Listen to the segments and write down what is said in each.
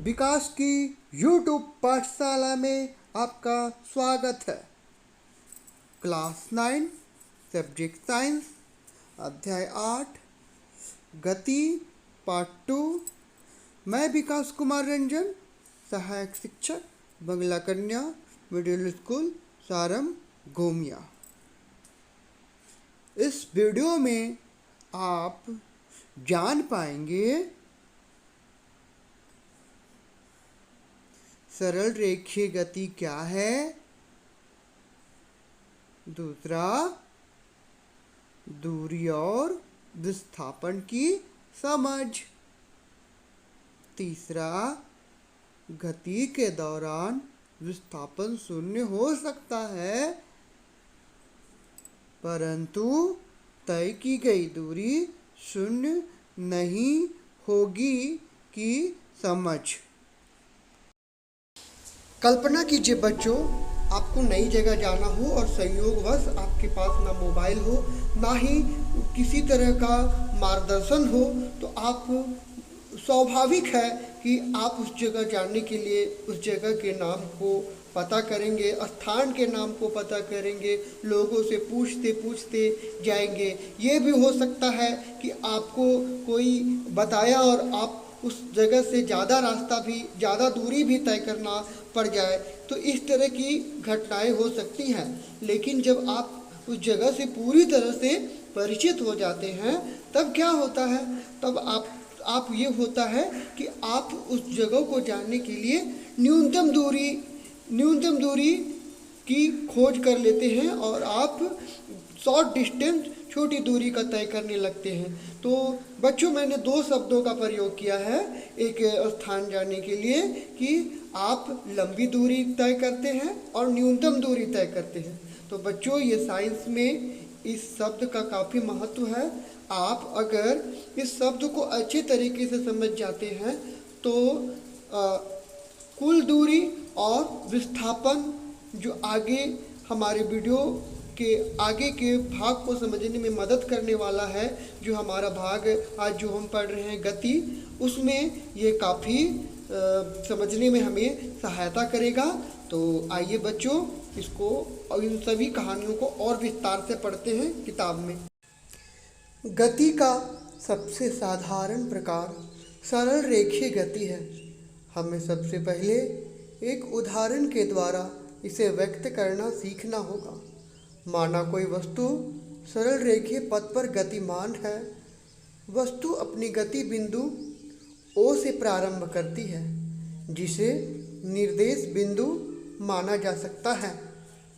विकास की यूट्यूब पाठशाला में आपका स्वागत है। क्लास 9 सब्जेक्ट साइंस अध्याय 8 गति पार्ट 2। मैं विकास कुमार रंजन, सहायक शिक्षक, बंगला कन्या मिडिल स्कूल सारम गोमिया। इस वीडियो में आप जान पाएंगे सरल रेखीय गति क्या है, दूसरा दूरी और विस्थापन की समझ, तीसरा गति के दौरान विस्थापन शून्य हो सकता है परंतु तय की गई दूरी शून्य नहीं होगी की समझ। कल्पना कीजिए बच्चों, आपको नई जगह जाना हो और संयोगवश आपके पास ना मोबाइल हो ना ही किसी तरह का मार्गदर्शन हो, तो आप स्वाभाविक है कि आप उस जगह जाने के लिए उस जगह के नाम को पता करेंगे, स्थान के नाम को पता करेंगे, लोगों से पूछते पूछते जाएंगे। ये भी हो सकता है कि आपको कोई बताया और आप उस जगह से ज़्यादा दूरी भी तय करना पड़ जाए, तो इस तरह की घटनाएं हो सकती हैं। लेकिन जब आप उस जगह से पूरी तरह से परिचित हो जाते हैं तब क्या होता है, तब आप ये होता है कि आप उस जगह को जानने के लिए न्यूनतम दूरी की खोज कर लेते हैं और आप शॉर्ट डिस्टेंस छोटी दूरी का तय करने लगते हैं। तो बच्चों, मैंने दो शब्दों का प्रयोग किया है एक स्थान जाने के लिए कि आप लंबी दूरी तय करते हैं और न्यूनतम दूरी तय करते हैं। तो बच्चों, ये साइंस में इस शब्द का काफ़ी महत्व है। आप अगर इस शब्द को अच्छे तरीके से समझ जाते हैं तो कुल दूरी और विस्थापन जो आगे हमारे वीडियो के आगे के भाग को समझने में मदद करने वाला है, जो हमारा भाग आज जो हम पढ़ रहे हैं गति, उसमें ये काफ़ी समझने में हमें सहायता करेगा। तो आइए बच्चों, इसको और इन सभी कहानियों को और विस्तार से पढ़ते हैं किताब में। गति का सबसे साधारण प्रकार सरल रेखीय गति है। हमें सबसे पहले एक उदाहरण के द्वारा इसे व्यक्त करना सीखना होगा। माना कोई वस्तु सरल रेखीय पथ पर गतिमान है। वस्तु अपनी गति बिंदु O से प्रारंभ करती है, जिसे निर्देश बिंदु माना जा सकता है।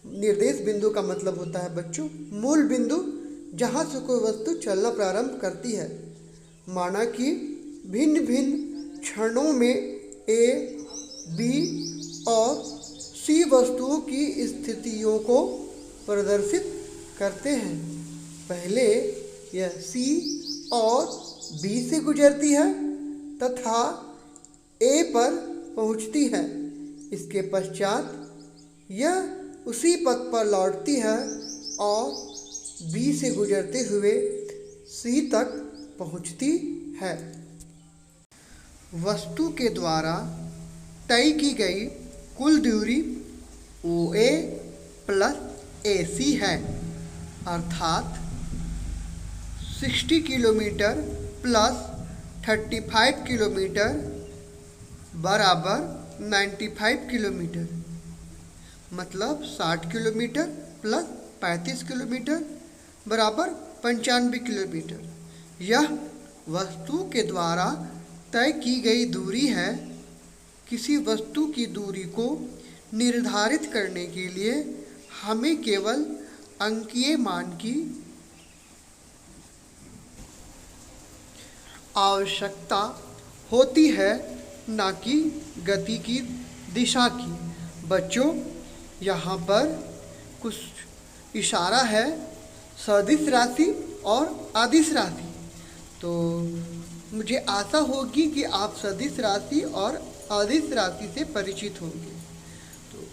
निर्देश बिंदु का मतलब होता है बच्चों मूल बिंदु जहाँ से कोई वस्तु चलना प्रारंभ करती है। माना कि भिन्न भिन्न क्षणों में A, B और C वस्तुओं की स्थितियों को प्रदर्शित करते हैं। पहले यह C और B से गुजरती है तथा A पर पहुंचती है। इसके पश्चात यह उसी पथ पर लौटती है और B से गुजरते हुए C तक पहुंचती है। वस्तु के द्वारा तय की गई कुल दूरी OA प्लस AC है, अर्थात 60 किलोमीटर प्लस 35 किलोमीटर बराबर 95 किलोमीटर, मतलब 60 किलोमीटर प्लस 35 किलोमीटर बराबर 95 किलोमीटर। यह वस्तु के द्वारा तय की गई दूरी है। किसी वस्तु की दूरी को निर्धारित करने के लिए हमें केवल अंकीय मान की आवश्यकता होती है, न कि गति की दिशा की। बच्चों, यहाँ पर कुछ इशारा है सदिश राशि और अदिश राशि। तो मुझे आशा होगी कि आप सदिश राशि और अदिश राशि से परिचित होंगे। तो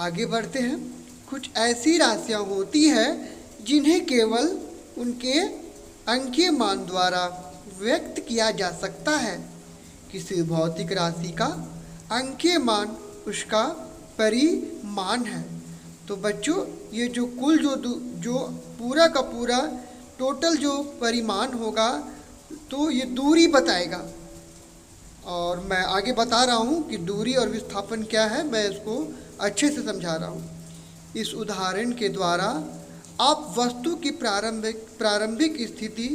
आगे बढ़ते हैं। कुछ ऐसी राशियाँ होती हैं जिन्हें केवल उनके अंकीय मान द्वारा व्यक्त किया जा सकता है। किसी भौतिक राशि का अंकीय मान उसका परिमाण है। तो बच्चों ये जो कुल जो पूरा का पूरा टोटल जो परिमाण होगा तो ये दूरी बताएगा। और मैं आगे बता रहा हूँ कि दूरी और विस्थापन क्या है, मैं इसको अच्छे से समझा रहा हूँ। इस उदाहरण के द्वारा आप वस्तु की प्रारंभिक स्थिति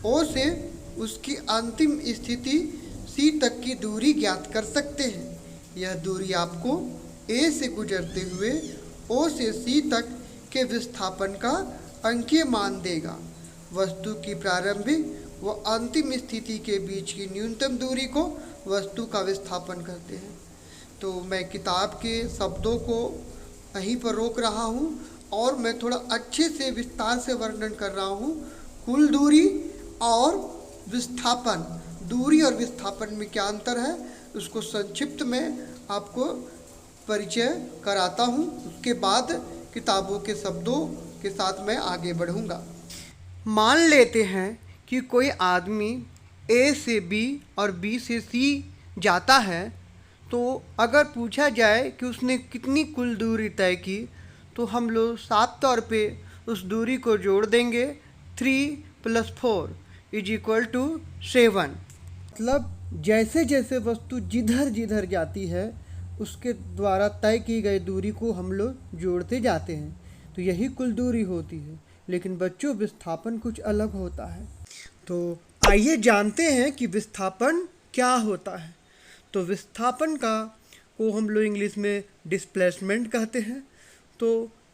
O से उसकी अंतिम स्थिति C तक की दूरी ज्ञात कर सकते हैं। यह दूरी आपको A से गुजरते हुए O से C तक के विस्थापन का अंकीय मान देगा। वस्तु की प्रारंभिक व अंतिम स्थिति के बीच की न्यूनतम दूरी को वस्तु का विस्थापन कहते हैं। तो मैं किताब के शब्दों को यहीं पर रोक रहा हूँ और मैं थोड़ा अच्छे से विस्तार से वर्णन कर रहा हूँ। कुल दूरी और विस्थापन, दूरी और विस्थापन में क्या अंतर है उसको संक्षिप्त में आपको परिचय कराता हूँ। उसके बाद किताबों के शब्दों के साथ मैं आगे बढ़ूँगा। मान लेते हैं कि कोई आदमी A से B और B से C जाता है, तो अगर पूछा जाए कि उसने कितनी कुल दूरी तय की तो हम लोग साफ तौर पे उस दूरी को जोड़ देंगे। 3 + 4 = 7। मतलब जैसे जैसे वस्तु जिधर जिधर जाती है उसके द्वारा तय की गई दूरी को हम लोग जोड़ते जाते हैं, तो यही कुल दूरी होती है। लेकिन बच्चों विस्थापन कुछ अलग होता है। तो आइए जानते हैं कि विस्थापन क्या होता है। तो विस्थापन को हम लोग इंग्लिश में डिस्प्लेसमेंट कहते हैं। तो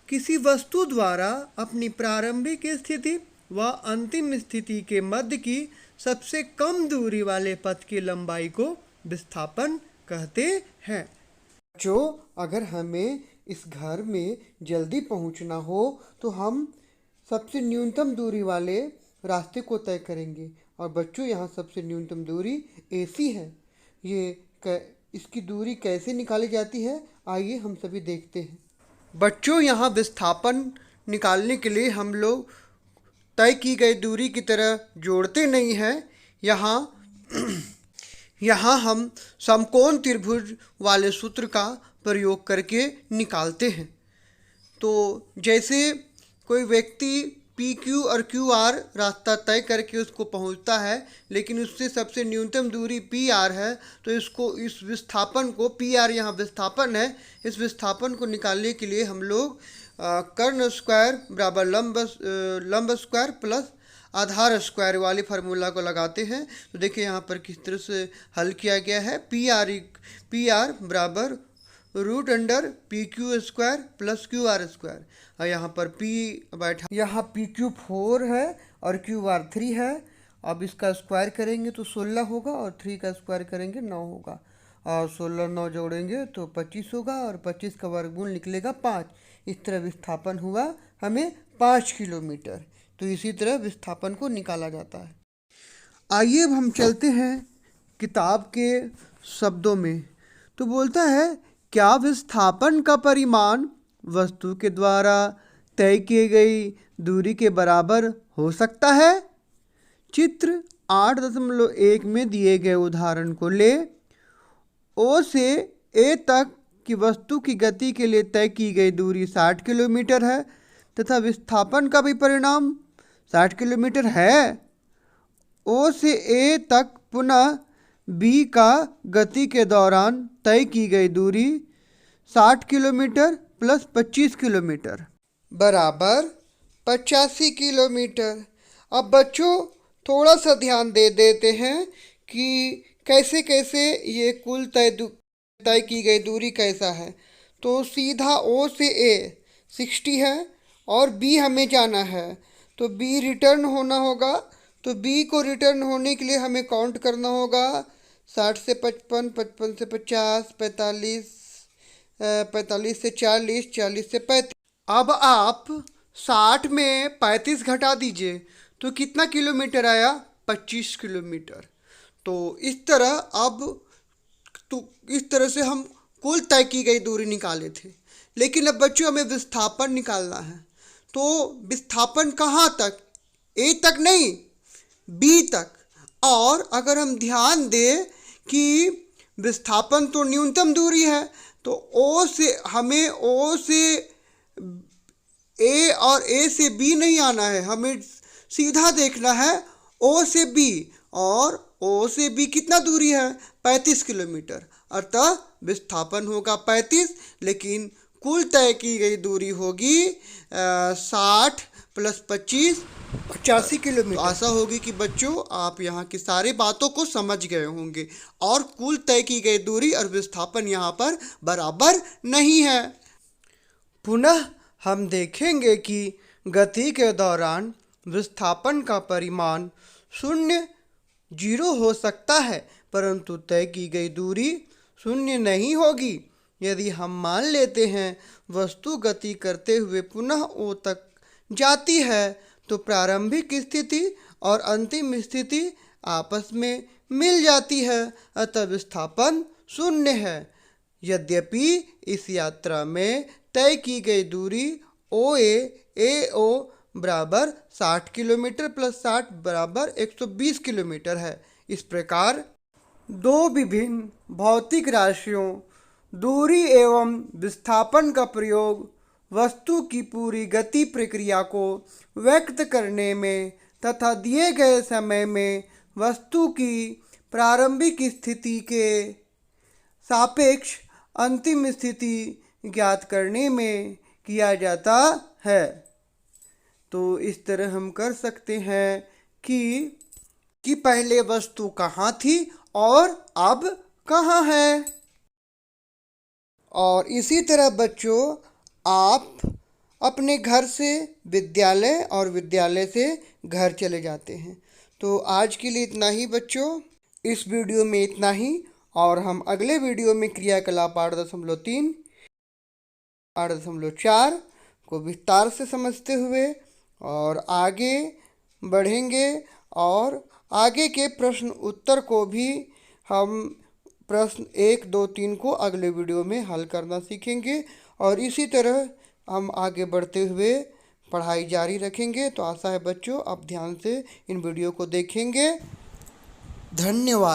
किसी वस्तु द्वारा अपनी प्रारंभिक स्थिति व अंतिम स्थिति के मध्य की सबसे कम दूरी वाले पथ की लंबाई को विस्थापन कहते हैं। जो अगर हमें इस घर में जल्दी पहुंचना हो तो हम सबसे न्यूनतम दूरी वाले रास्ते को तय करेंगे। और बच्चों यहाँ सबसे न्यूनतम दूरी AC है। इसकी दूरी कैसे निकाली जाती है आइए हम सभी देखते हैं। बच्चों यहाँ विस्थापन निकालने के लिए हम लोग तय की गई दूरी की तरह जोड़ते नहीं हैं। यहाँ हम समकोण त्रिभुज वाले सूत्र का प्रयोग करके निकालते हैं। तो जैसे कोई व्यक्ति PQ और QR रास्ता तय करके उसको पहुंचता है, लेकिन उससे सबसे न्यूनतम दूरी PR है, तो इस विस्थापन को PR यहाँ विस्थापन है, इस विस्थापन को निकालने के लिए हम लोग कर्ण स्क्वायर बराबर लंब स्क्वायर प्लस आधार स्क्वायर वाली फार्मूला को लगाते हैं। तो देखिए यहाँ पर किस तरह से हल किया गया है। PR बराबर √PQ² + QR²। और यहाँ पर P बैठा, यहाँ PQ 4 है और QR 3 है। अब इसका स्क्वायर करेंगे तो 16 होगा और 3 का स्क्वायर करेंगे 9 होगा। और 16 9 जोड़ेंगे तो 25 होगा और 25 का वर्गमूल निकलेगा 5। इस तरह विस्थापन हुआ हमें 5 किलोमीटर। तो इसी तरह विस्थापन को निकाला जाता है। आइए अब हम चलते हैं किताब के शब्दों में। तो बोलता है क्या विस्थापन का परिमाण वस्तु के द्वारा तय की गई दूरी के बराबर हो सकता है? चित्र 8.1 में दिए गए उदाहरण को ले। O से A तक की वस्तु की गति के लिए तय की गई दूरी 60 किलोमीटर है तथा विस्थापन का भी परिमाण 60 किलोमीटर है। O से A तक पुनः B का गति के दौरान तय की गई दूरी 60 किलोमीटर + 25 किलोमीटर बराबर 85 किलोमीटर। अब बच्चों थोड़ा सा ध्यान दे देते हैं कि कैसे कैसे ये कुल तय की गई दूरी कैसा है। तो सीधा O से A 60 है और B हमें जाना है, तो B रिटर्न होना होगा। तो B को रिटर्न होने के लिए हमें काउंट करना होगा। 60 से 55, 55 से 50, 45, 45 से 40, 40 से 35। अब आप 60 में 35 घटा दीजिए तो कितना किलोमीटर आया? 25 किलोमीटर। तो इस तरह से हम कुल तय की गई दूरी निकाले थे। लेकिन अब बच्चों हमें विस्थापन निकालना है। तो विस्थापन कहाँ तक? A तक नहीं, B तक। और अगर हम ध्यान दें कि विस्थापन तो न्यूनतम दूरी है, तो ओ से हमें ओ से ए और ए से बी नहीं आना है, हमें सीधा देखना है ओ से बी। और ओ से बी कितना दूरी है? 35 किलोमीटर। अतः विस्थापन होगा 35, लेकिन कुल तय की गई दूरी होगी 60 प्लस 25 85 किलोमीटर। आशा होगी कि बच्चों आप यहाँ की सारी बातों को समझ गए होंगे और कुल तय की गई दूरी और विस्थापन यहाँ पर बराबर नहीं है। पुनः हम देखेंगे कि गति के दौरान विस्थापन का परिमाण 0 हो सकता है, परंतु तय की गई दूरी 0 नहीं होगी। यदि हम मान लेते हैं वस्तु गति करते हुए पुनः ओ तक जाती है, तो प्रारंभिक स्थिति और अंतिम स्थिति आपस में मिल जाती है, अतः विस्थापन 0 है। यद्यपि इस यात्रा में तय की गई दूरी ओ ए ओ बराबर 60 किलोमीटर प्लस 60 बराबर 120 किलोमीटर है। इस प्रकार दो विभिन्न भौतिक राशियों दूरी एवं विस्थापन का प्रयोग वस्तु की पूरी गति प्रक्रिया को व्यक्त करने में तथा दिए गए समय में वस्तु की प्रारंभिक स्थिति के सापेक्ष अंतिम स्थिति ज्ञात करने में किया जाता है। तो इस तरह हम कर सकते हैं कि पहले वस्तु कहाँ थी और अब कहाँ है। और इसी तरह बच्चों आप अपने घर से विद्यालय और विद्यालय से घर चले जाते हैं। तो आज के लिए इतना ही बच्चों, इस वीडियो में इतना ही, और हम अगले वीडियो में क्रियाकलाप 8.3 8.4 को विस्तार से समझते हुए और आगे बढ़ेंगे और आगे के प्रश्न उत्तर को भी हम प्रश्न 1, 2, 3 को अगले वीडियो में हल करना सीखेंगे। और इसी तरह हम आगे बढ़ते हुए पढ़ाई जारी रखेंगे। तो आशा है बच्चों आप ध्यान से इन वीडियो को देखेंगे। धन्यवाद।